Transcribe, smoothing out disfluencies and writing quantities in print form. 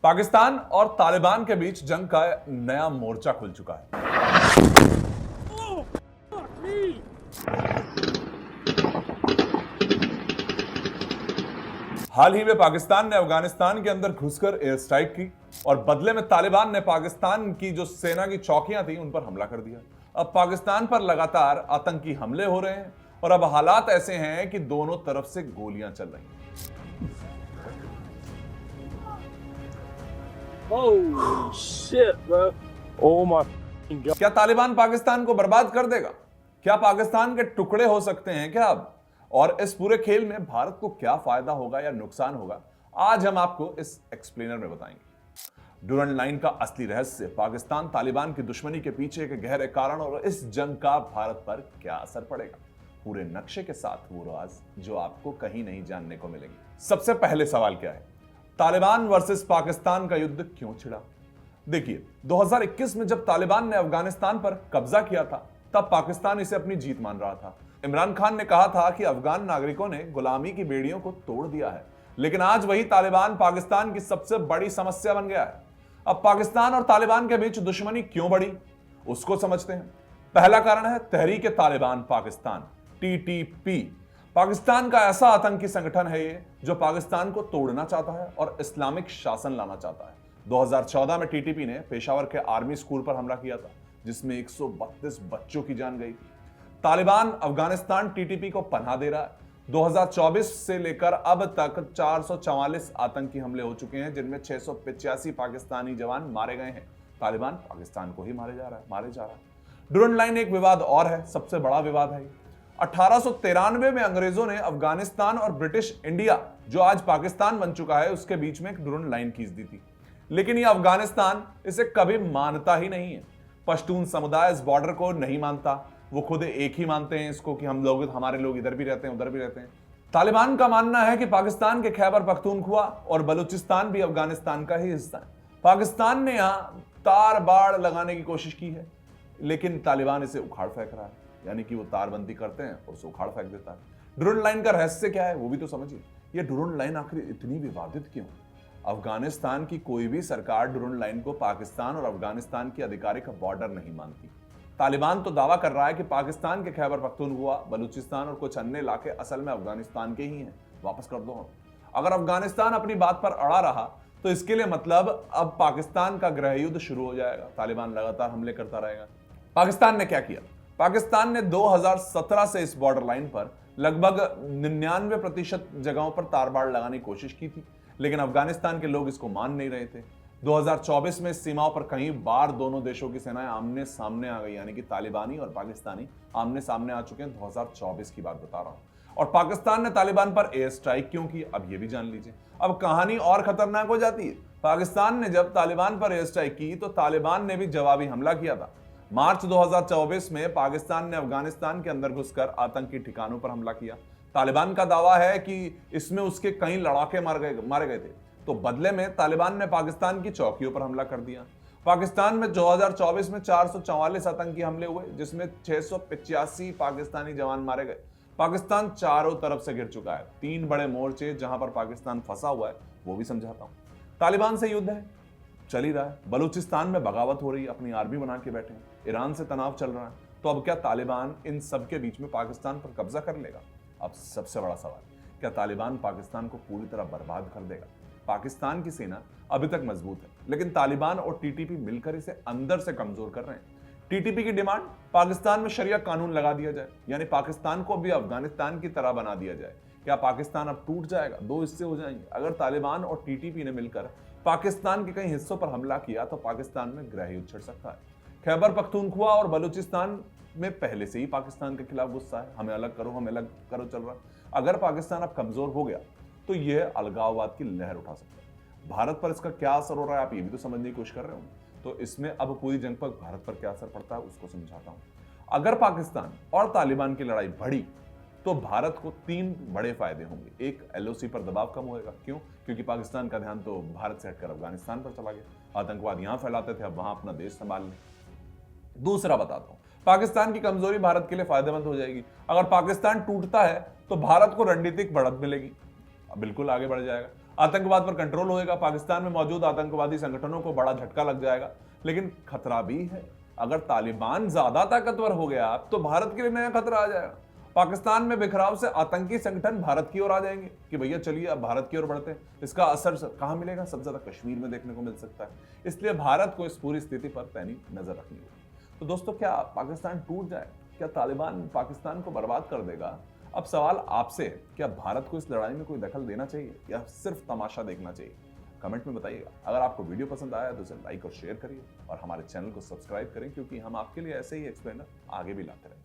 पाकिस्तान और तालिबान के बीच जंग का नया मोर्चा खुल चुका है। हाल ही में पाकिस्तान ने अफगानिस्तान के अंदर घुसकर एयर स्ट्राइक की और बदले में तालिबान ने पाकिस्तान की जो सेना की चौकियां थी उन पर हमला कर दिया। अब पाकिस्तान पर लगातार आतंकी हमले हो रहे हैं और अब हालात ऐसे हैं कि दोनों तरफ से गोलियां चल रही हैं। Holy shit, bro. Oh my God. क्या तालिबान पाकिस्तान को बर्बाद कर देगा? क्या पाकिस्तान के टुकड़े हो सकते हैं क्या अब? और इस पूरे खेल में भारत को क्या फायदा होगा या नुकसान होगा, आज हम आपको इस एक्सप्लेनर में बताएंगे। डुरंड लाइन का असली रहस्य, पाकिस्तान तालिबान की दुश्मनी के पीछे के गहरे कारण और इस जंग का भारत पर क्या असर पड़ेगा, पूरे नक्शे के साथ वो राज जो आपको कहीं नहीं जानने को मिलेंगे। सबसे पहले सवाल क्या है, तालिबान वर्सेस पाकिस्तान का युद्ध क्यों छिड़ा? देखिए, 2021 में जब तालिबान ने अफगानिस्तान पर कब्जा किया था, तब पाकिस्तान इसे अपनी जीत मान रहा था। इमरान खान ने कहा था कि अफगान नागरिकों ने गुलामी की बेड़ियों को तोड़ दिया है, लेकिन आज वही तालिबान पाकिस्तान की सबसे बड़ी समस्या बन गया है। अब पाकिस्तान और तालिबान के बीच दुश्मनी क्यों बढ़ी, उसको समझते हैं। पहला कारण है तहरीक तालिबान पाकिस्तान, TTP। पाकिस्तान का ऐसा आतंकी संगठन है ये जो पाकिस्तान को तोड़ना चाहता है और इस्लामिक शासन लाना चाहता है। 2014 में TTP ने पेशावर के आर्मी स्कूल पर हमला किया था, जिसमें 132 बच्चों की जान गई थी। तालिबान अफगानिस्तान TTP को पनाह दे रहा है। 2024 से लेकर अब तक 444 आतंकी हमले हो चुके हैं, जिनमें 685 पाकिस्तानी जवान मारे गए हैं। तालिबान पाकिस्तान को ही मारे जा रहा है। डुरंड लाइन एक विवाद और है, सबसे बड़ा विवाद है। 1893 में अंग्रेजों ने अफगानिस्तान और ब्रिटिश इंडिया, जो आज पाकिस्तान बन चुका है, उसके बीच में एक डुरंड लाइन खींच दी थी, लेकिन ये अफगानिस्तान इसे कभी मानता ही नहीं है। पश्तून समुदाय इस बॉर्डर को नहीं मानता, वो खुद एक ही मानते हैं इसको कि हमारे लोग इधर भी रहते हैं उधर भी रहते हैं। तालिबान का मानना है कि पाकिस्तान के खैबर पख्तूनख्वा और बलूचिस्तान भी अफगानिस्तान का ही हिस्सा है। पाकिस्तान ने यहां तार बाड़ लगाने की कोशिश की है, लेकिन तालिबान इसे उखाड़ फेंक रहा है, यानी कि वो तारबंदी करते हैं और उसे उखाड़ फेंक देता है। डुरंड लाइन का रहस्य क्या है वो भी तो समझिए। ये डुरंड लाइन आखिर इतनी विवादित क्यों? अफगानिस्तान की कोई भी सरकार डुरंड लाइन को पाकिस्तान और अफगानिस्तान की आधिकारिक बॉर्डर नहीं मानती। तालिबान तो दावा कर रहा है कि पाकिस्तान के खैबर पख्तूनख्वा, बलूचिस्तान और कुछ अन्य इलाके असल में अफगानिस्तान के ही हैं, वापस कर दो हम। अगर अफगानिस्तान अपनी बात पर अड़ा रहा तो इसके लिए मतलब अब पाकिस्तान का गृह युद्ध शुरू हो जाएगा। तालिबान लगातार हमले करता रहेगा। पाकिस्तान ने क्या किया? पाकिस्तान ने 2017 से इस बॉर्डर लाइन पर लगभग 99% जगहों पर तारबाड़ लगाने की कोशिश की थी, लेकिन अफगानिस्तान के लोग इसको मान नहीं रहे थे। 2024 में सीमाओं पर कई बार दोनों देशों की सेनाएं आमने सामने आ गई, यानी कि तालिबानी और पाकिस्तानी आमने सामने आ चुके हैं। 2024 की बात बता रहा हूं। और पाकिस्तान ने तालिबान पर एयर स्ट्राइक क्यों की, अब यह भी जान लीजिए। अब कहानी और खतरनाक हो जाती है। पाकिस्तान ने जब तालिबान पर एयर स्ट्राइक की तो तालिबान ने भी जवाबी हमला किया था। मार्च 2024 में पाकिस्तान ने अफगानिस्तान के अंदर घुसकर आतंकी ठिकानों पर हमला किया। तालिबान का दावा है कि इसमें उसके कई लड़ाके मारे गए थे, तो बदले में तालिबान ने पाकिस्तान की चौकियों पर हमला कर दिया। पाकिस्तान में 2024 में 444 आतंकी हमले हुए, जिसमें 685 पाकिस्तानी जवान मारे गए। पाकिस्तान चारों तरफ से घिर चुका है। 3 बड़े मोर्चे जहां पर पाकिस्तान फंसा हुआ है वो भी समझाता हूं। तालिबान से युद्ध है, चल ही रहा है। बलूचिस्तान में बगावत हो रही है, अपनी आर्मी बना के बैठे हैं। ईरान से तनाव चल रहा है। तो अब क्या तालिबान इन सब के बीच में पाकिस्तान पर कब्जा कर लेगा? अब सबसे बड़ा सवाल, क्या तालिबान पाकिस्तान को पूरी तरह बर्बाद कर देगा? पाकिस्तान की सेना अभी तक मजबूत है, लेकिन तालिबान और TTP मिलकर इसे अंदर से कमजोर कर रहे हैं। TTP की डिमांड, पाकिस्तान में शरिया कानून लगा दिया जाए, यानी पाकिस्तान को भी अफगानिस्तान की तरह बना दिया जाए। क्या पाकिस्तान अब टूट जाएगा? 2 हिस्से हो जाएंगे। अगर तालिबान और TTP ने मिलकर पाकिस्तान के कई हिस्सों पर हमला किया तो पाकिस्तान में गृह युद्ध छिड़ सकता है। खैबर पख्तूनख्वा और बलूचिस्तान में पहले से ही पाकिस्तान के खिलाफ गुस्सा है, हमें अलग करो चल रहा है। अगर पाकिस्तान अब कमजोर हो गया तो यह अलगाववाद की लहर उठा सकता है। भारत पर इसका क्या असर हो रहा है आप ये भी तो समझने की कोशिश कर रहे हो। तो इसमें अब पूरी जंग पर भारत पर क्या असर पड़ता है उसको समझाता हूं। अगर पाकिस्तान और तालिबान की लड़ाई बढ़ी तो भारत को 3 बड़े फायदे होंगे। एक, LOC पर दबाव कम होएगा। क्यों? क्योंकि पाकिस्तान का ध्यान तो भारत से हटकर अफगानिस्तान पर चला गया। आतंकवाद यहां फैलाते थे, अब वहां अपना देश संभाल लें। दूसरा बताता हूं, पाकिस्तान की कमजोरी भारत के लिए फायदेमंद हो जाएगी। अगर पाकिस्तान टूटता है तो भारत को रणनीतिक बढ़त मिलेगी, बिल्कुल आगे बढ़ जाएगा। आतंकवाद पर कंट्रोल होएगा, पाकिस्तान में मौजूद आतंकवादी संगठनों को बड़ा झटका लग जाएगा। लेकिन खतरा भी है, अगर तालिबान ज्यादा ताकतवर हो गया तो भारत के लिए नया खतरा आ जाएगा। पाकिस्तान में बिखराव से आतंकी संगठन भारत की ओर आ जाएंगे कि भैया चलिए अब भारत की ओर बढ़ते हैं। इसका असर कहां मिलेगा? सबसे ज्यादा कश्मीर में देखने को मिल सकता है। इसलिए भारत को इस पूरी स्थिति पर पैनी नजर रखनी होगी। तो दोस्तों, क्या पाकिस्तान टूट जाए, क्या तालिबान पाकिस्तान को बर्बाद कर देगा? अब सवाल आपसे, क्या भारत को इस लड़ाई में कोई दखल देना चाहिए या सिर्फ तमाशा देखना चाहिए? कमेंट में बताइएगा। अगर आपको वीडियो पसंद आया तो इसे लाइक और शेयर करिए और हमारे चैनल को सब्सक्राइब करें, क्योंकि हम आपके लिए ऐसे ही एक्सप्लेनर आगे भी लाते रहेंगे।